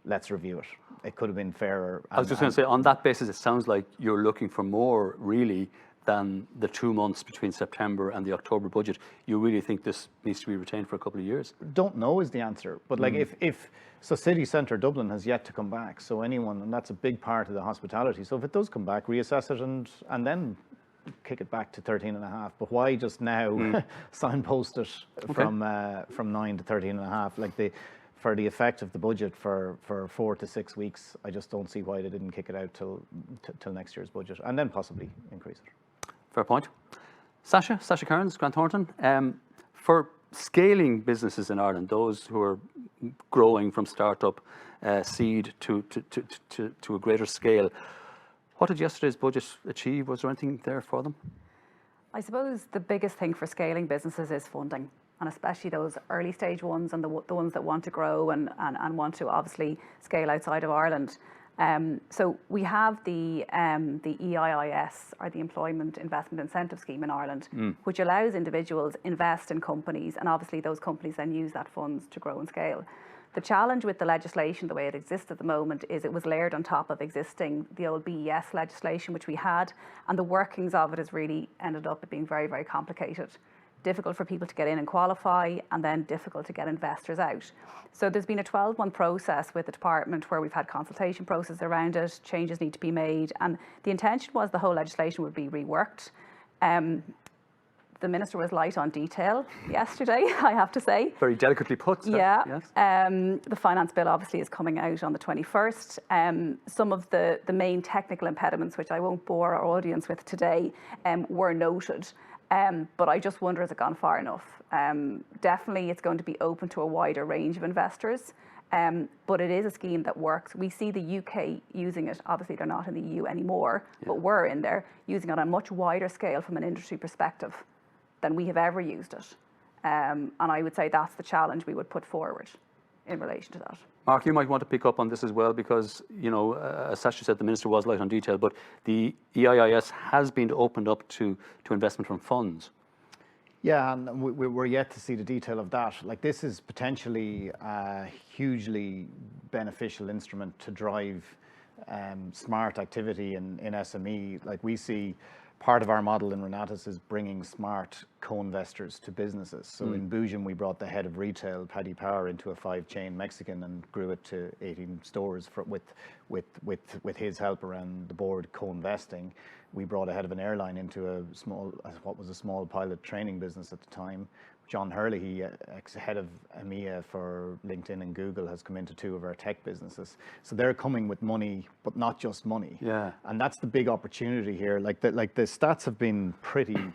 let's review it. It could have been fairer. I was just going to say, on that basis, it sounds like you're looking for more, really, than the 2 months between September and the October budget. You really think this needs to be retained for a couple of years? Don't know is the answer. But so city centre Dublin has yet to come back. So and that's a big part of the hospitality. So if it does come back, reassess it and then kick it back to 13.5. But why just now signpost it from 9 to 13.5? For the effect of the budget for 4 to 6 weeks, I just don't see why they didn't kick it out till next year's budget, and then possibly increase it. Fair point. Sacha Kearns, Grant Thornton. For scaling businesses in Ireland, those who are growing from startup seed to a greater scale. What did yesterday's budget achieve? Was there anything there for them? I suppose the biggest thing for scaling businesses is funding, and especially those early stage ones and the ones that want to grow and want to obviously scale outside of Ireland. So we have the EIIS, or the Employment Investment Incentive Scheme in Ireland, which allows individuals invest in companies, and obviously those companies then use that funds to grow and scale. The challenge with the legislation, the way it exists at the moment, is it was layered on top of the old BES legislation which we had, and the workings of it has really ended up being very, very complicated. Difficult for people to get in and qualify, and then difficult to get investors out. So there's been a 12-month process with the department where we've had consultation process around it, changes need to be made, and the intention was the whole legislation would be reworked. The Minister was light on detail yesterday, I have to say. Very delicately put. Yeah. Yes. The finance bill obviously is coming out on the 21st. Some of the main technical impediments, which I won't bore our audience with today, were noted. But I just wonder, has it gone far enough? Definitely it's going to be open to a wider range of investors, but it is a scheme that works. We see the UK using it. Obviously they're not in the EU anymore, but we're in there using it on a much wider scale from an industry perspective than we have ever used it. And I would say that's the challenge we would put forward in relation to that. Mark, you might want to pick up on this as well, because, you know, as Sasha said, the Minister was light on detail, but the EIIS has been opened up to investment from funds. Yeah, and we're yet to see the detail of that. Like, this is potentially a hugely beneficial instrument to drive smart activity in SME. Like, we see part of our model in Renatus is bringing smart co-investors to businesses. So in Boojum, we brought the head of retail, Paddy Power, into a 5-chain Mexican and grew it to 18 stores with his help around the board co-investing. We brought a head of an airline into what was a small pilot training business at the time. John Hurley, ex-head of EMEA for LinkedIn and Google, has come into 2 of our tech businesses. So they're coming with money, but not just money. Yeah. And that's the big opportunity here. Like the stats have been pretty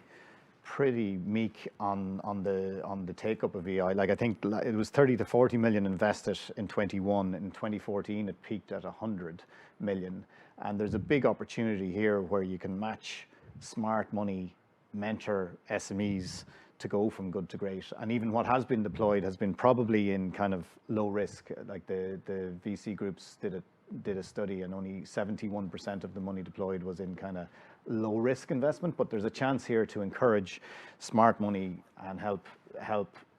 meek on the take up of EI. Like, I think it was 30 to 40 million invested in 21. In 2014, it peaked at 100 million. And there's a big opportunity here where you can match smart money, mentor SMEs to go from good to great. And even what has been deployed has been probably in kind of low risk. Like the VC groups did a study, and only 71% of the money deployed was in kind of low risk investment. But there's a chance here to encourage smart money and help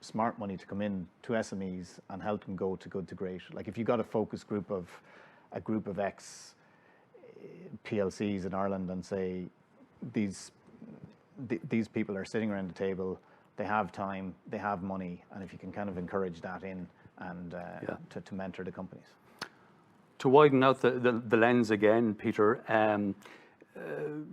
smart money to come in to SMEs and help them go to good to great. Like, if you got a focus group of ex PLCs in Ireland and say these people are sitting around the table, they have time, they have money, and if you can kind of encourage that in and to mentor the companies. To widen out the lens again, Peter, the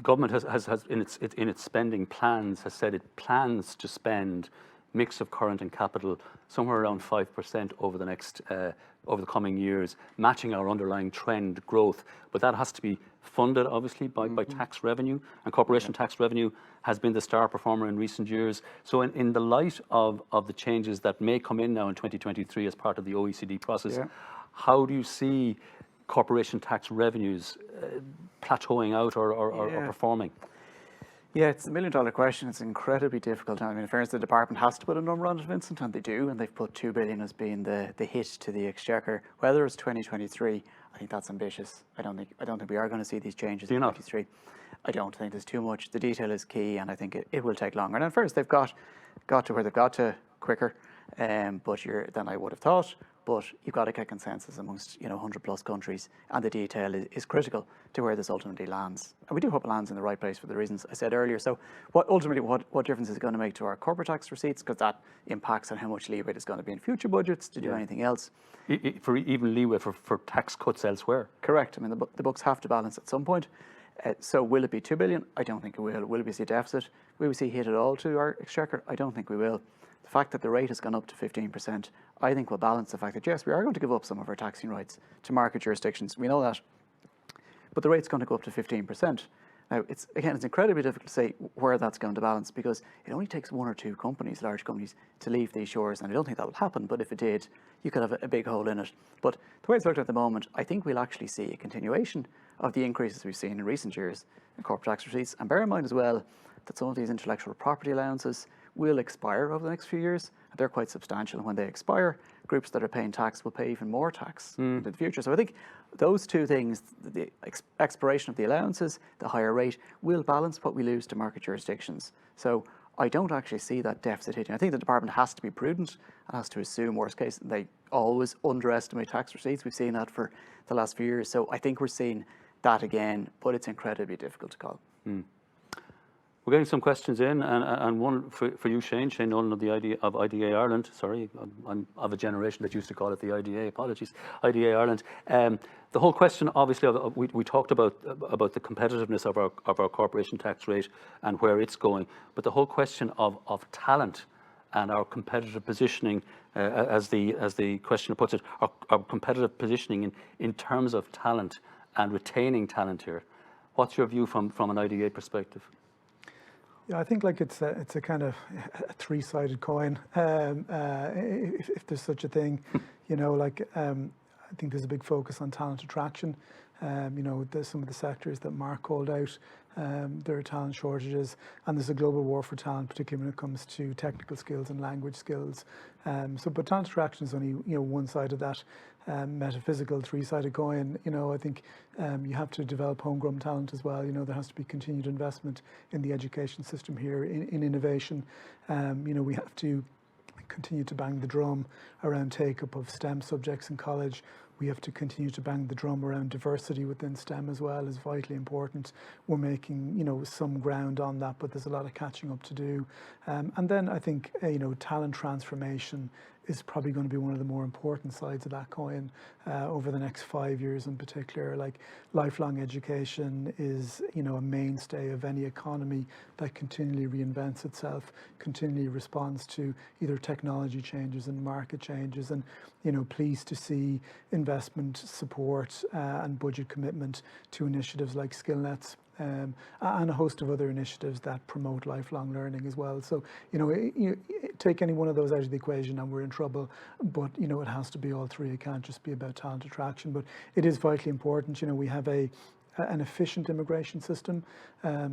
government has in its spending plans has said it plans to spend mix of current and capital somewhere around 5% over the coming years, matching our underlying trend growth. But that has to be funded, obviously, by tax revenue, and corporation tax revenue has been the star performer in recent years. So in the light of the changes that may come in now in 2023 as part of the OECD process, how do you see corporation tax revenues plateauing out or performing? Yeah, it's a $1 million question. It's incredibly difficult. I mean, in fairness, the department has to put a number on it, Vincent, and they do, and they've put 2 billion as being the hit to the exchequer. Whether it's 2023, I think that's ambitious. I don't think we are going to see these changes in 2023. I don't think there's too much. The detail is key, and I think it will take longer. And at first, they've got to where they've got to quicker, than I would have thought. But you've got to get consensus amongst 100+ countries, and the detail is critical to where this ultimately lands. And we do hope it lands in the right place for the reasons I said earlier. So what difference is it going to make to our corporate tax receipts? Because that impacts on how much leeway there's going to be in future budgets to do anything else. For even leeway for tax cuts elsewhere. Correct. I mean, the books have to balance at some point. So will it be 2 billion? I don't think it will. Will we see a deficit? Will we see hit at all to our exchequer? I don't think we will. The fact that the rate has gone up to 15%, I think will balance the fact that, yes, we are going to give up some of our taxing rights to market jurisdictions. We know that. But the rate's going to go up to 15%. Now, it's incredibly difficult to say where that's going to balance, because it only takes one or two companies, large companies, to leave these shores, and I don't think that will happen, but if it did, you could have a big hole in it. But the way it's looked at the moment, I think we'll actually see a continuation of the increases we've seen in recent years in corporate tax receipts. And bear in mind as well that some of these intellectual property allowances will expire over the next few years. They're quite substantial, and when they expire, groups that are paying tax will pay even more tax in the future. So I think those two things, the expiration of the allowances, the higher rate, will balance what we lose to market jurisdictions. So I don't actually see that deficit hitting. I think the department has to be prudent and has to assume worst case. They always underestimate tax receipts. We've seen that for the last few years. So I think we're seeing that again, but it's incredibly difficult to call. We're getting some questions in, and one for you, Shane Nolan of the IDA Ireland. Sorry, I'm of a generation that used to call it the IDA. Apologies, IDA Ireland. The whole question, obviously, we talked about the competitiveness of our corporation tax rate and where it's going, but the whole question of talent and our competitive positioning, as the questioner puts it, our competitive positioning in terms of talent and retaining talent here. What's your view from an IDA perspective? Yeah, I think like it's a kind of a three-sided coin, if there's such a thing. You know, like I think there's a big focus on talent attraction. You know, there's some of the sectors that Mark called out, there are talent shortages, and there's a global war for talent, particularly when it comes to technical skills and language skills. But talent attraction is only, you know, one side of that metaphysical three-sided coin. You know, I think you have to develop homegrown talent as well. You know, there has to be continued investment in the education system here, in innovation. You know, we have to continue to bang the drum around take-up of STEM subjects in college. We have to continue to bang the drum around diversity within STEM as well, is vitally important. We're making, you know, some ground on that, but there's a lot of catching up to do. And then I think, you know, talent transformation is probably going to be one of the more important sides of that coin over the next 5 years in particular. Like, lifelong education is, you know, a mainstay of any economy that continually reinvents itself, continually responds to either technology changes and market changes. And, you know, pleased to see investment support and budget commitment to initiatives like SkillNets, and a host of other initiatives that promote lifelong learning as well. So, you know, take any one of those out of the equation and we're in trouble, but, you know, it has to be all three. It can't just be about talent attraction, but it is vitally important. You know, we have an efficient immigration system.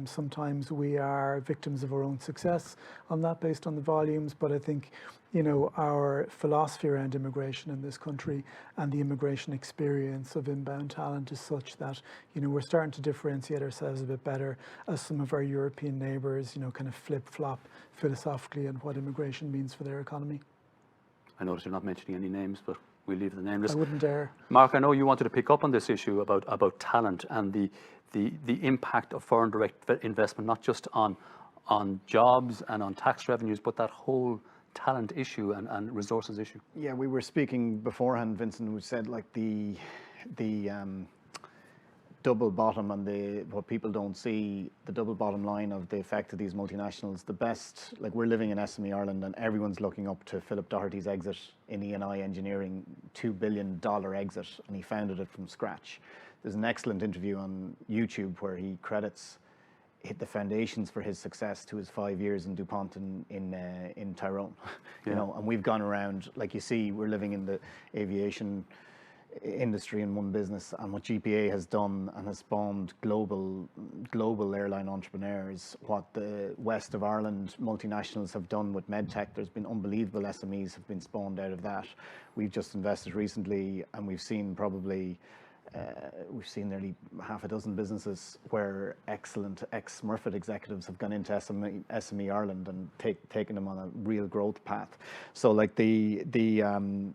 Sometimes we are victims of our own success on that based on the volumes, but I think, you know, our philosophy around immigration in this country and the immigration experience of inbound talent is such that, you know, we're starting to differentiate ourselves a bit better as some of our European neighbours, you know, kind of flip-flop philosophically on what immigration means for their economy. I notice you're not mentioning any names, but we'll leave the nameless. I wouldn't dare. Mark, I know you wanted to pick up on this issue about talent and the impact of foreign direct investment, not just on jobs and on tax revenues, but that whole talent issue and resources issue. Yeah, we were speaking beforehand, Vincent, who said like the double bottom and what people don't see, the double bottom line of the effect of these multinationals. The best, like, we're living in SME Ireland and everyone's looking up to Philip Doherty's exit in E&I engineering, $2 billion exit, and he founded it from scratch. There's an excellent interview on YouTube where he credits the foundations for his success to his 5 years in DuPont in Tyrone. You know, and we've gone around, like you see, we're living in the aviation industry in one business, and what GPA has done and has spawned global airline entrepreneurs, what the west of Ireland multinationals have done with medtech. There's been unbelievable SMEs have been spawned out of that. We've just invested recently, and we've seen nearly half a dozen businesses where excellent ex-Smurfit executives have gone into SME Ireland and taken them on a real growth path. So like the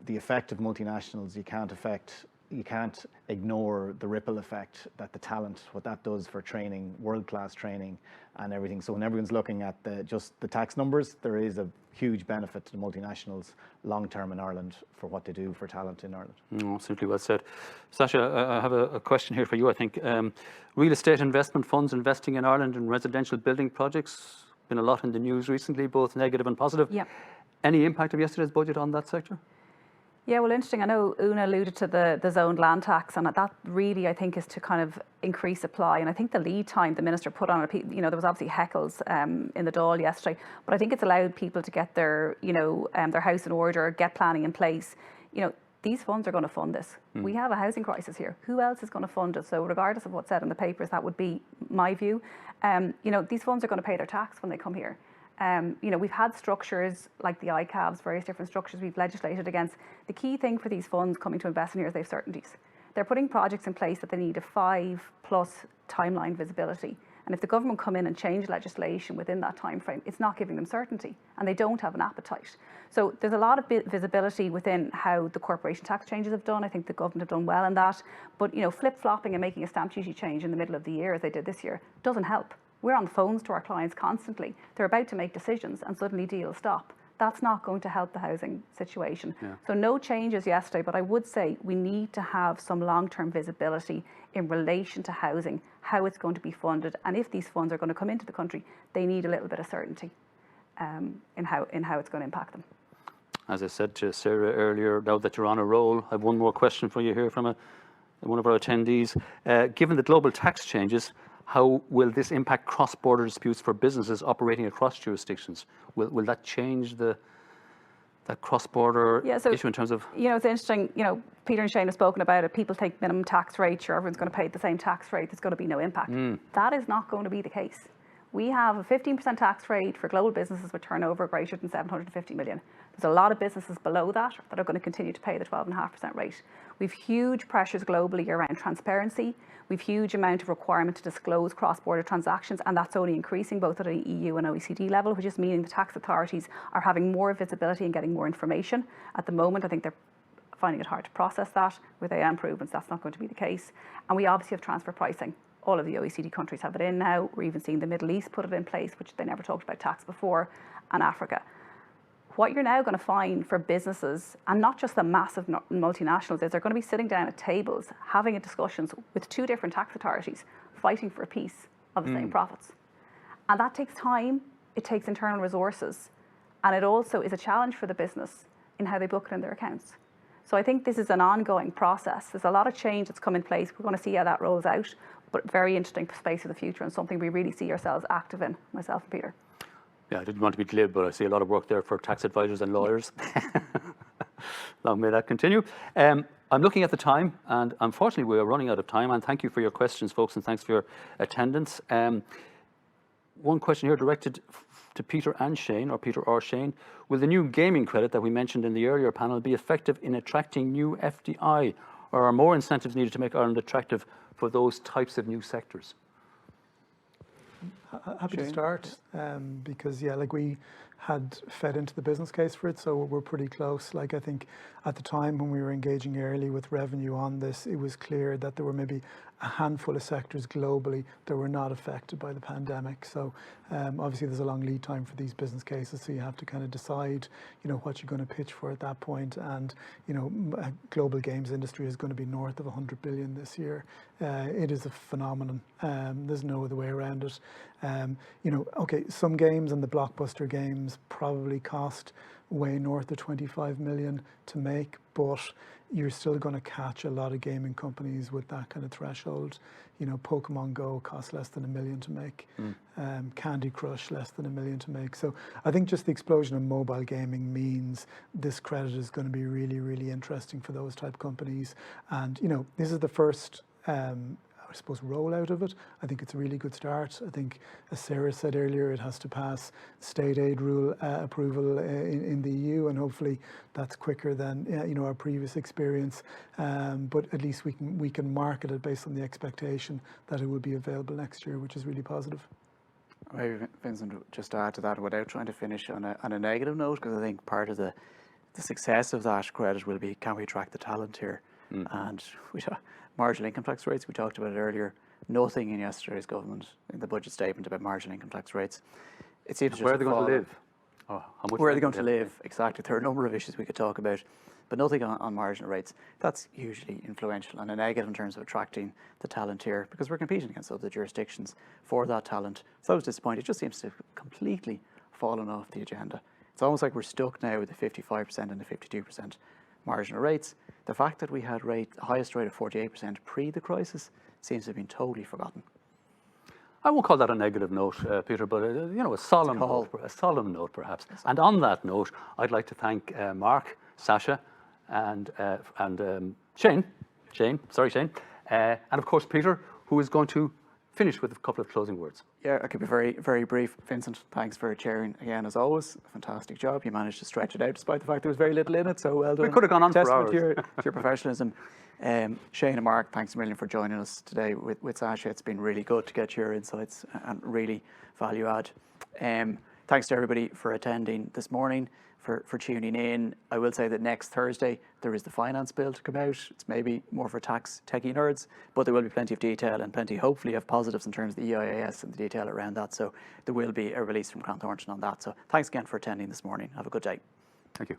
effect of multinationals, you can't ignore the ripple effect that the talent, what that does for training, world-class training and everything. So when everyone's looking at just the tax numbers, there is a huge benefit to the multinationals long-term in Ireland for what they do for talent in Ireland. Absolutely well said. Sasha, I have a question here for you, I think. Real estate investment funds investing in Ireland in residential building projects, been a lot in the news recently, both negative and positive. Yeah. Any impact of yesterday's budget on that sector? Yeah, well, interesting. I know Una alluded to the zoned land tax, and that really, I think, is to kind of increase supply. And I think the lead time the minister put on it, there was obviously heckles in the Dáil yesterday, but I think it's allowed people to get their, their house in order, get planning in place. These funds are going to fund this. We have a housing crisis here. Who else is going to fund it? So regardless of what's said in the papers, that would be my view. These funds are going to pay their tax when they come here. We've had structures like the ICAVs, various different structures we've legislated against. The key thing for these funds coming to invest in here is they have certainties. They're putting projects in place that they need a 5+ timeline visibility. And if the government come in and change legislation within that time frame, it's not giving them certainty, and they don't have an appetite. So there's a lot of visibility within how the corporation tax changes have done. I think the government have done well in that. But flip-flopping and making a stamp duty change in the middle of the year, as they did this year, doesn't help. We're on the phones to our clients constantly. They're about to make decisions and suddenly deals stop. That's not going to help the housing situation. Yeah. So no changes yesterday, but I would say we need to have some long-term visibility in relation to housing, how it's going to be funded, and if these funds are going to come into the country, they need a little bit of certainty in how it's going to impact them. As I said to Sarah earlier, now that you're on a roll, I have one more question for you here from one of our attendees. Given the global tax changes, how will this impact cross-border disputes for businesses operating across jurisdictions? Will that change that cross-border issue in terms of? It's interesting. Peter and Shane have spoken about it. People take minimum tax rates. Sure, everyone's going to pay the same tax rate. There's going to be no impact. That is not going to be the case. We have a 15% tax rate for global businesses with turnover greater than 750 million. There's a lot of businesses below that are going to continue to pay the 12.5% rate. We've huge pressures globally around transparency. We've huge amount of requirement to disclose cross-border transactions, and that's only increasing both at an EU and OECD level, which is meaning the tax authorities are having more visibility and getting more information. At the moment, I think they're finding it hard to process that. With AI improvements, that's not going to be the case. And we obviously have transfer pricing. All of the OECD countries have it in now. We're even seeing the Middle East put it in place, which they never talked about tax before, and Africa. What you're now going to find for businesses, and not just the massive multinationals, is they're going to be sitting down at tables, having discussions with two different tax authorities, fighting for a piece of the same profits. And that takes time, it takes internal resources, and it also is a challenge for the business in how they book it in their accounts. So I think this is an ongoing process. There's a lot of change that's come in place. We're going to see how that rolls out, but very interesting space for the future and something we really see ourselves active in, myself and Peter. Yeah, I didn't want to be glib, but I see a lot of work there for tax advisors and lawyers. Long may that continue. I'm looking at the time, and unfortunately we are running out of time, and thank you for your questions, folks, and thanks for your attendance. One question here directed to Peter and Shane, or Peter or Shane. Will the new gaming credit that we mentioned in the earlier panel be effective in attracting new FDI, or are more incentives needed to make Ireland attractive for those types of new sectors? Happy to start, because we had fed into the business case for it, so we're pretty close. I think at the time when we were engaging early with revenue on this, it was clear that there were maybe a handful of sectors globally that were not affected by the pandemic. So obviously there's a long lead time for these business cases, so you have to kind of decide, what you're going to pitch for at that point. And global games industry is going to be north of 100 billion this year. It is a phenomenon. There's no other way around it. Okay, some games and the blockbuster games probably cost way north of 25 million to make, but you're still going to catch a lot of gaming companies with that kind of threshold. Pokemon Go costs less than $1 million to make. Candy Crush less than $1 million to make. So I think just the explosion of mobile gaming means this credit is going to be really, really interesting for those type companies. And this is the first I suppose rollout of it. I think it's a really good start. I think, as Sarah said earlier, it has to pass state aid rule approval in the EU, and hopefully that's quicker than our previous experience. But at least we can market it based on the expectation that it will be available next year, which is really positive. Maybe Vincent, just to add to that, without trying to finish on a negative note, because I think part of the success of that credit will be, can we attract the talent here? And marginal income tax rates, we talked about it earlier. Nothing in yesterday's government in the budget statement about marginal income tax rates. It seems where are they going to live? Oh, where are they going to live? Exactly. There are a number of issues we could talk about, but nothing on marginal rates. That's hugely influential and a negative in terms of attracting the talent here, because we're competing against other jurisdictions for that talent. So I was disappointed. It just seems to have completely fallen off the agenda. It's almost like we're stuck now with the 55% and the 52%. marginal rates. The fact that we had the highest rate of 48% pre the crisis seems to have been totally forgotten. I won't call that a negative note, Peter, but a solemn note, perhaps. And on that note, I'd like to thank Mark, Sasha, and Shane, and of course Peter, who is going to finish with a couple of closing words. Yeah, I could be very, very brief. Vincent, thanks for chairing again, as always. A fantastic job. You managed to stretch it out despite the fact there was very little in it, so well done. We could have gone on for hours. To your professionalism. Shane and Mark, thanks a million for joining us today with Sasha. It's been really good to get your insights and really value add. Thanks to everybody for attending this morning, for tuning in. I will say that next Thursday there is the finance bill to come out. It's maybe more for tax techie nerds, but there will be plenty of detail and plenty, hopefully, of positives in terms of the EIAS and the detail around that. So there will be a release from Grant Thornton on that. So thanks again for attending this morning. Have a good day. Thank you.